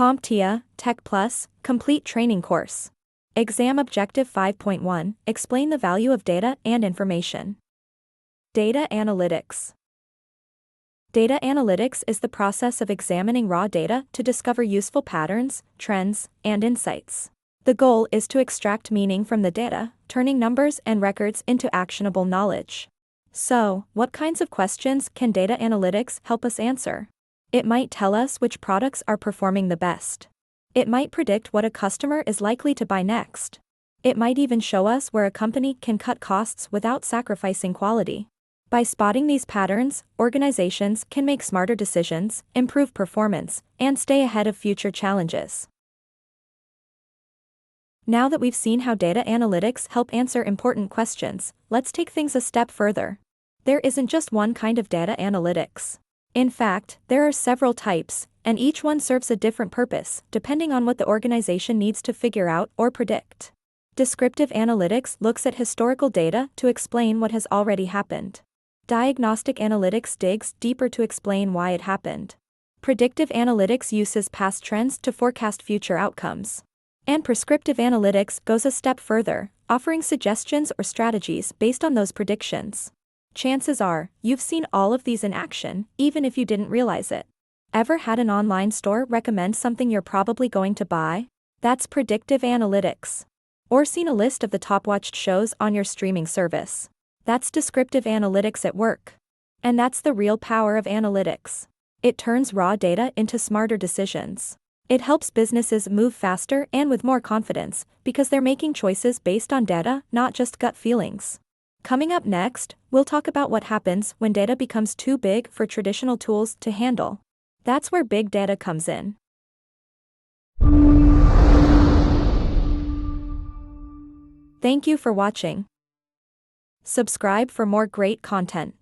CompTIA Tech Plus Complete Training Course. Exam Objective 5.1 Explain the value of data and information. Data analytics. Data analytics is the process of examining raw data to discover useful patterns, trends, and insights. The goal is to extract meaning from the data, turning numbers and records into actionable knowledge. So, what kinds of questions can data analytics help us answer? It might tell us which products are performing the best. It might predict what a customer is likely to buy next. It might even show us where a company can cut costs without sacrificing quality. By spotting these patterns, organizations can make smarter decisions, improve performance, and stay ahead of future challenges. Now that we've seen how data analytics help answer important questions, let's take things a step further. There isn't just one kind of data analytics. In fact, there are several types, and each one serves a different purpose, depending on what the organization needs to figure out or predict. Descriptive analytics looks at historical data to explain what has already happened. Diagnostic analytics digs deeper to explain why it happened. Predictive analytics uses past trends to forecast future outcomes. And prescriptive analytics goes a step further, offering suggestions or strategies based on those predictions. Chances are, you've seen all of these in action, even if you didn't realize it. Ever had an online store recommend something you're probably going to buy? That's predictive analytics. Or seen a list of the top-watched shows on your streaming service? That's descriptive analytics at work. And that's the real power of analytics. It turns raw data into smarter decisions. It helps businesses move faster and with more confidence, because they're making choices based on data, not just gut feelings. Coming up next, we'll talk about what happens when data becomes too big for traditional tools to handle. That's where big data comes in. Thank you for watching. Subscribe for more great content.